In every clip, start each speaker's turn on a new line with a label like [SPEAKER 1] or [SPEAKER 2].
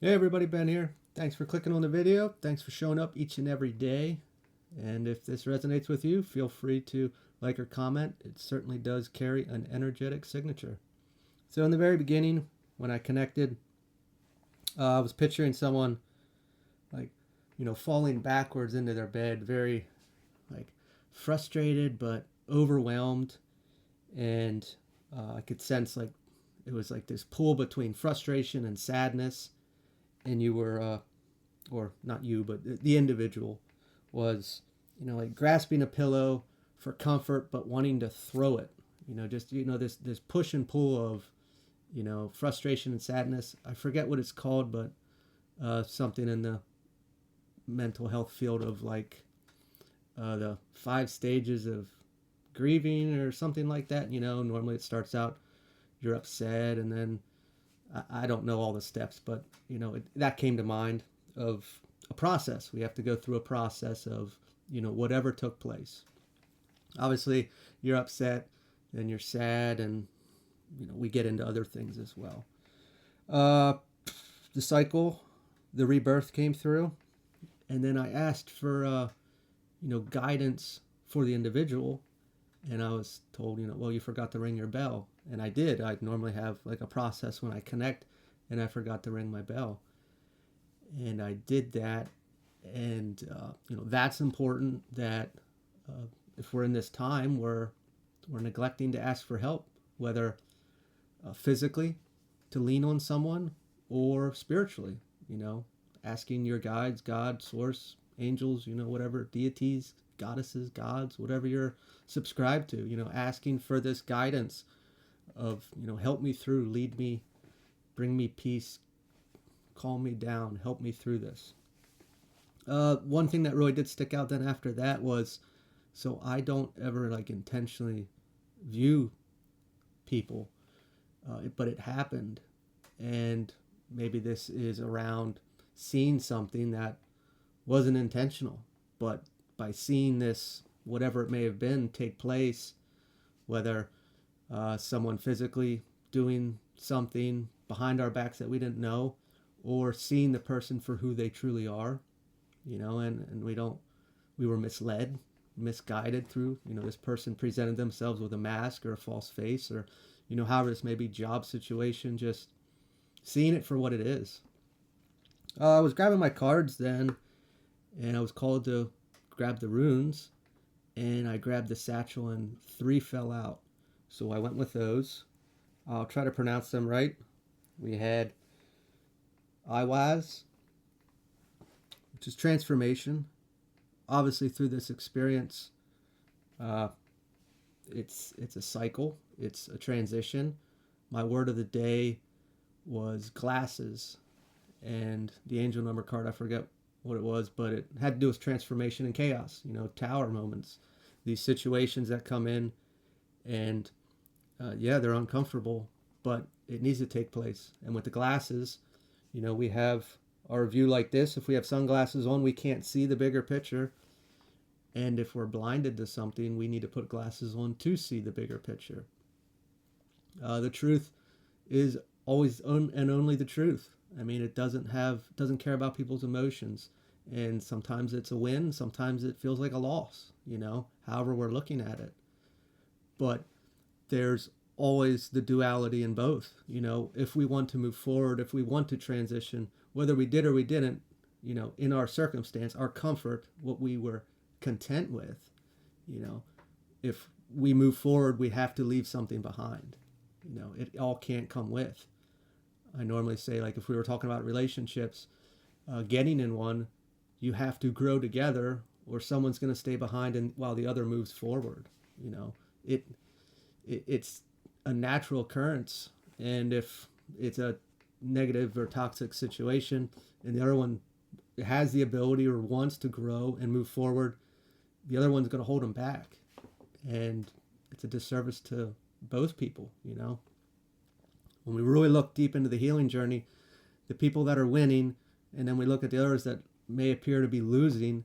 [SPEAKER 1] Hey everybody, Ben here. Thanks for clicking on the video. Thanks for showing up each and every day. And if this resonates with you, feel free to like or comment. It certainly does carry an energetic signature. So in the very beginning, when I connected, I was picturing someone like, falling backwards into their bed, very like frustrated but overwhelmed. And I could sense like it was like this pull between frustration and sadness. And you were or not you, but the individual was, like grasping a pillow for comfort, but wanting to throw it. Just this push and pull of, frustration and sadness. I forget what it's called, but something in the mental health field of like the 5 stages of grieving or something like that. Normally it starts out you're upset, and then I don't know all the steps, but that came to mind of a process. We have to go through a process of whatever took place. Obviously, you're upset, then you're sad, and we get into other things as well. Uh, the cycle, the rebirth came through, and then I asked for guidance for the individual, and I was told, well, you forgot to ring your bell. And I did. I normally have like a process when I connect, and I forgot to ring my bell. And I did that. And, that's important that if we're in this time where we're neglecting to ask for help, whether physically to lean on someone or spiritually, asking your guides, God, source, angels, whatever, deities, goddesses, gods, whatever you're subscribed to, asking for this guidance of, help me through, lead me, bring me peace, calm me down, help me through this. One thing that really did stick out then after that was, so I don't ever like intentionally view people, but it happened. And maybe this is around seeing something that wasn't intentional, but by seeing this, whatever it may have been, take place, whether someone physically doing something behind our backs that we didn't know, or seeing the person for who they truly are, and we were misled, misguided through, this person presented themselves with a mask or a false face, or, however this may be, job situation, just seeing it for what it is. I was grabbing my cards then, and I was called to grab the runes, and I grabbed the satchel, and 3 fell out. So I went with those. I'll try to pronounce them right. We had Iwaz, which is transformation. Obviously, through this experience, uh, it's a cycle. It's a transition. My word of the day was glasses, and the angel number card, I forget what it was, but it had to do with transformation and chaos. Tower moments, these situations that come in, and yeah, they're uncomfortable, but it needs to take place. And with the glasses, we have our view like this. If we have sunglasses on, we can't see the bigger picture. And if we're blinded to something, we need to put glasses on to see the bigger picture. The truth is always and only the truth. I mean, it doesn't care about people's emotions, and sometimes it's a win, sometimes it feels like a loss. However we're looking at it. But there's always the duality in both. If we want to move forward, if we want to transition, whether we did or we didn't, in our circumstance, our comfort, what we were content with, if we move forward, we have to leave something behind. It all can't come with. I normally say, like, if we were talking about relationships, getting in one, you have to grow together, or someone's going to stay behind and while the other moves forward. It it's a natural occurrence, and if it's a negative or toxic situation and the other one has the ability or wants to grow and move forward, the other one's going to hold them back, and it's a disservice to both people. When we really look deep into the healing journey, the people that are winning, and then we look at the others that may appear to be losing,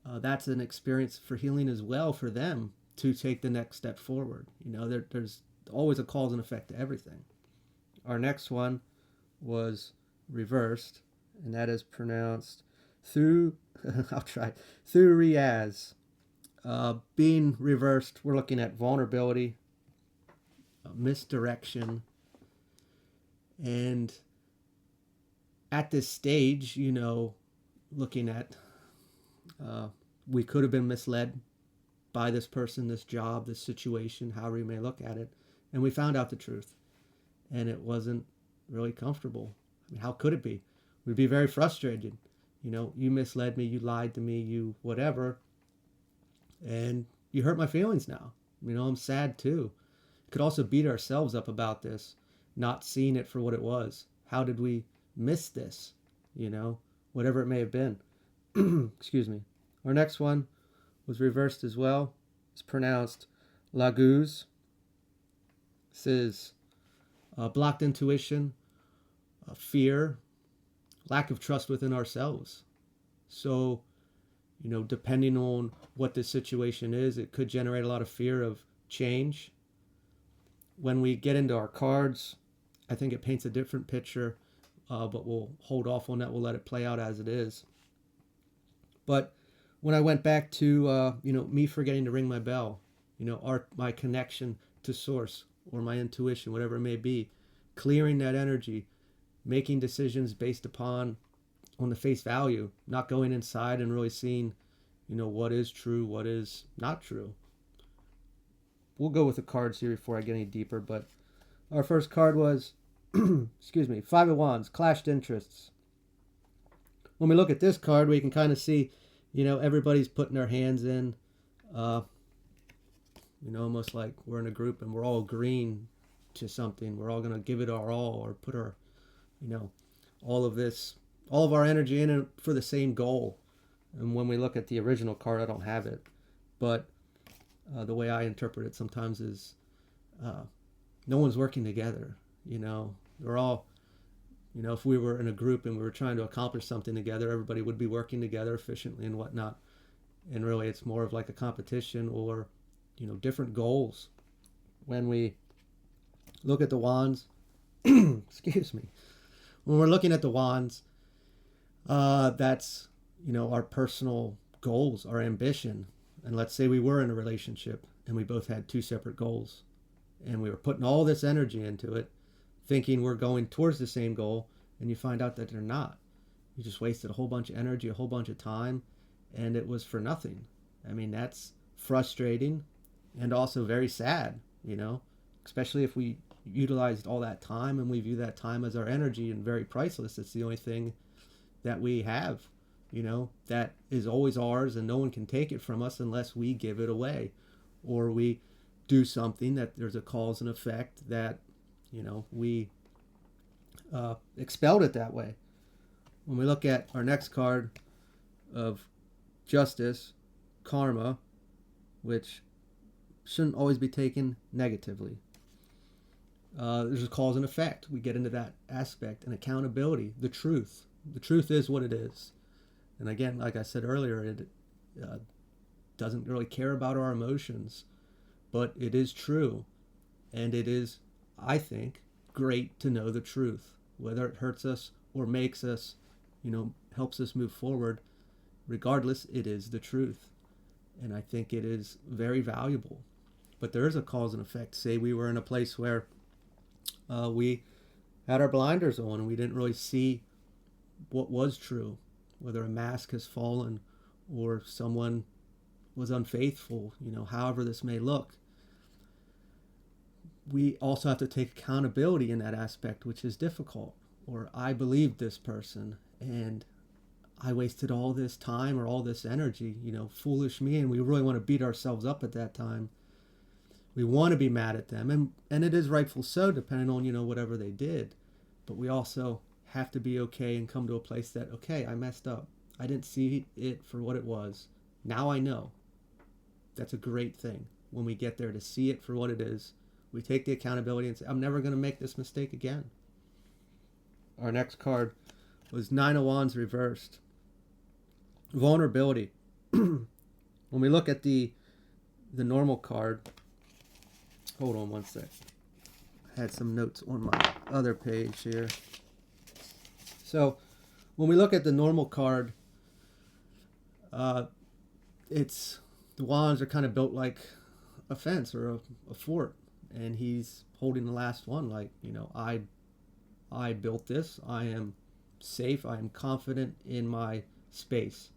[SPEAKER 1] that's an experience for healing as well for them to take the next step forward. There's always a cause and effect to everything. Our next one was reversed, and that is pronounced through, I'll try, through Riaz. Being reversed, we're looking at vulnerability, misdirection, and at this stage, looking at, we could have been misled by this person, this job, this situation, however you may look at it, and we found out the truth, and it wasn't really comfortable. I mean, how could it be? We'd be very frustrated. You misled me, you lied to me, you whatever, and you hurt my feelings now. I'm sad too. Could also beat ourselves up about this, not seeing it for what it was. How did we miss this? Whatever it may have been. Excuse me. Our next one was reversed as well. It's pronounced Laguz. This is blocked intuition, fear, lack of trust within ourselves. So, depending on what the situation is, it could generate a lot of fear of change. When we get into our cards, I think it paints a different picture, but we'll hold off on that. We'll let it play out as it is. But when I went back to, me forgetting to ring my bell, my connection to source or my intuition, whatever it may be, clearing that energy, making decisions based on the face value, not going inside and really seeing, what is true, what is not true. We'll go with the cards here before I get any deeper, but our first card was, excuse me, Five of Wands, clashed interests. When we look at this card, we can kind of see, everybody's putting their hands in, almost like we're in a group and we're all agreeing to something. We're all going to give it our all, or put our, all of our energy in it for the same goal. And when we look at the original card, I don't have it, but the way I interpret it sometimes is no one's working together. They're all, if we were in a group and we were trying to accomplish something together, everybody would be working together efficiently and whatnot. And really, it's more of like a competition or, different goals. When we look at the wands, excuse me, when we're looking at the wands, that's, our personal goals, our ambition. And let's say we were in a relationship and we both had two separate goals and we were putting all this energy into it, thinking we're going towards the same goal, and you find out that they're not. You just wasted a whole bunch of energy, a whole bunch of time, and it was for nothing. I mean, that's frustrating and also very sad, especially if we utilized all that time and we view that time as our energy and very priceless. It's the only thing that we have, that is always ours, and no one can take it from us unless we give it away or we do something that there's a cause and effect that, we expelled it that way. When we look at our next card of justice, karma, which shouldn't always be taken negatively. There's a cause and effect. We get into that aspect, and accountability, the truth. The truth is what it is. And again, like I said earlier, it doesn't really care about our emotions, but it is true. And it is, I think, great to know the truth, whether it hurts us or makes us, helps us move forward. Regardless, it is the truth. And I think it is very valuable. But there is a cause and effect. Say we were in a place where we had our blinders on and we didn't really see what was true, whether a mask has fallen or someone was unfaithful, however this may look. We also have to take accountability in that aspect, which is difficult. Or I believed this person and I wasted all this time or all this energy, foolish me, and we really want to beat ourselves up at that time. We want to be mad at them, and it is rightful so, depending on, whatever they did. But we also have to be okay and come to a place that, okay, I messed up. I didn't see it for what it was. Now I know. That's a great thing. When we get there to see it for what it is, we take the accountability and say, I'm never going to make this mistake again. Our next card was Nine of Wands reversed. Vulnerability. When we look at the normal card, hold on one sec. I had some notes on my other page here. So when we look at the normal card, uh, it's the wands are kind of built like a fence or a fort, and he's holding the last one like, I built this. I am safe. I am confident in my space.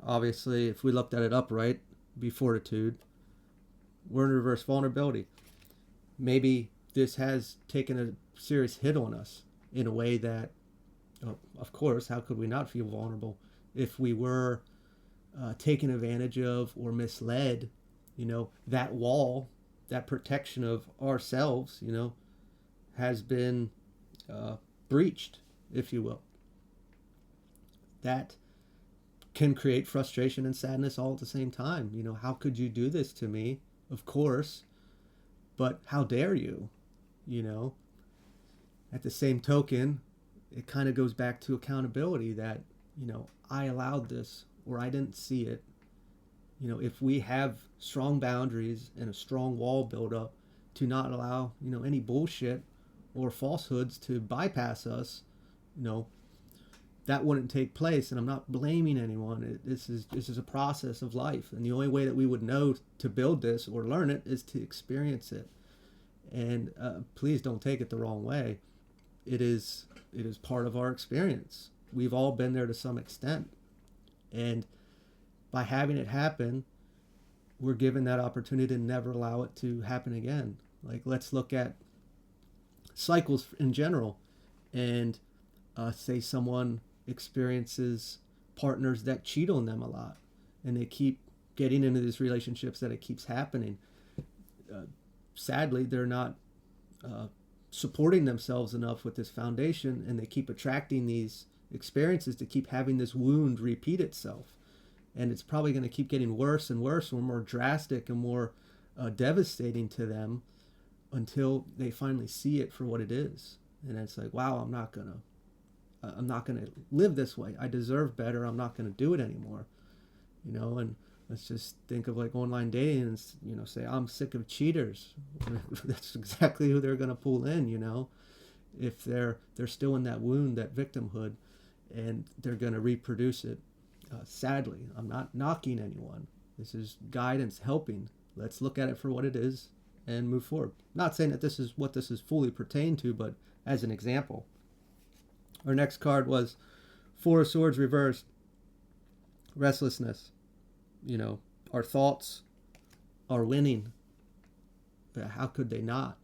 [SPEAKER 1] Obviously, if we looked at it upright, be fortitude. We're in reverse vulnerability. Maybe this has taken a serious hit on us in a way that, of course, how could we not feel vulnerable if we were taken advantage of or misled? That wall, that protection of ourselves, has been breached, if you will. That can create frustration and sadness all at the same time. How could you do this to me? Of course, but how dare you? At the same token, it kind of goes back to accountability that, I allowed this or I didn't see it. If we have strong boundaries and a strong wall built up to not allow, any bullshit or falsehoods to bypass us, that wouldn't take place. And I'm not blaming anyone. This is a process of life, and the only way that we would know to build this or learn it is to experience it. And please don't take it the wrong way. It is part of our experience. We've all been there to some extent, and by having it happen, we're given that opportunity to never allow it to happen again. Like, let's look at cycles in general, and say someone experiences partners that cheat on them a lot, and they keep getting into these relationships that it keeps happening. Sadly, they're not supporting themselves enough with this foundation, and they keep attracting these experiences to keep having this wound repeat itself. And it's probably going to keep getting worse and worse, or more drastic and more devastating to them, until they finally see it for what it is. And it's like, wow, I'm not gonna live this way. I deserve better. I'm not gonna do it anymore. And let's just think of like online dating and, say, I'm sick of cheaters. That's exactly who they're gonna pull in, if they're still in that wound, that victimhood, and they're gonna reproduce it. Sadly, I'm not knocking anyone. This is guidance, helping. Let's look at it for what it is and move forward. Not saying that this is what this is fully pertained to, but as an example. Our next card was Four of Swords reversed. Restlessness. Our thoughts are winning. But how could they not?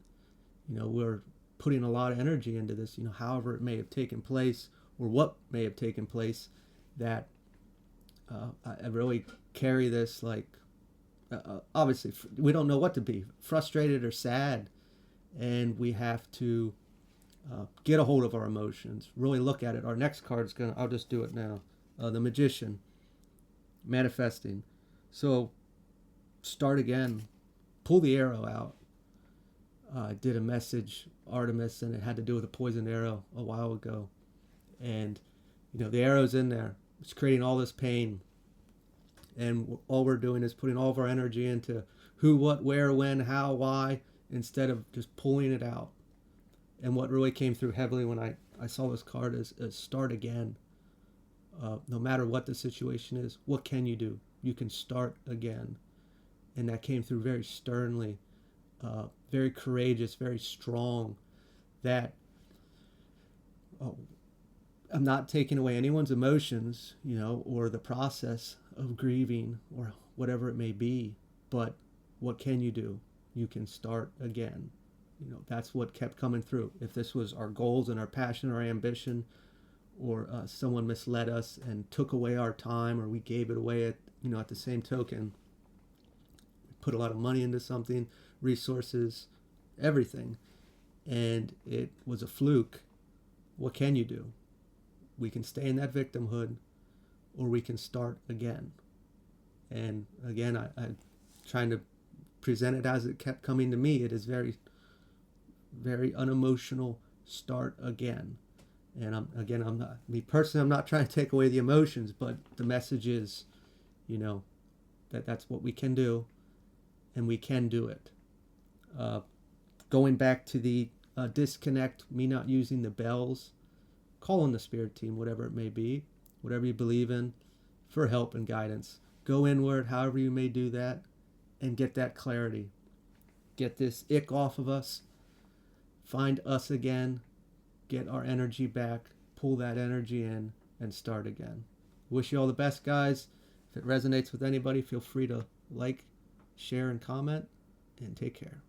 [SPEAKER 1] We're putting a lot of energy into this, however it may have taken place or what may have taken place, that I really carry this like, obviously we don't know what to be, frustrated or sad, and we have to get a hold of our emotions, really look at it. Our next card is I'll just do it now. The Magician, manifesting. So start again, pull the arrow out. I did a message, Artemis, and it had to do with a poisoned arrow a while ago. And, the arrow's in there. It's creating all this pain. And all we're doing is putting all of our energy into who, what, where, when, how, why, instead of just pulling it out. And what really came through heavily when I saw this card is start again. No matter what the situation is, what can you do? You can start again. And that came through very sternly, very courageous, very strong. That I'm not taking away anyone's emotions, or the process of grieving or whatever it may be. But what can you do? You can start again. That's what kept coming through. If this was our goals and our passion or our ambition, or someone misled us and took away our time, or we gave it away at the same token, we put a lot of money into something, resources, everything, and it was a fluke, what can you do? We can stay in that victimhood, or we can start again. And again, I'm trying to present it as it kept coming to me. It is very, very unemotional. Start again. And I'm not, me personally, I'm not trying to take away the emotions, but the message is, that's what we can do, and we can do it. Going back to the disconnect, me not using the bells, call on the spirit team, whatever it may be, whatever you believe in, for help and guidance. Go inward, however you may do that, and get that clarity. Get this ick off of us. Find us again. Get our energy back. Pull that energy in and start again. Wish you all the best, guys. If it resonates with anybody, feel free to like, share, and comment, and take care.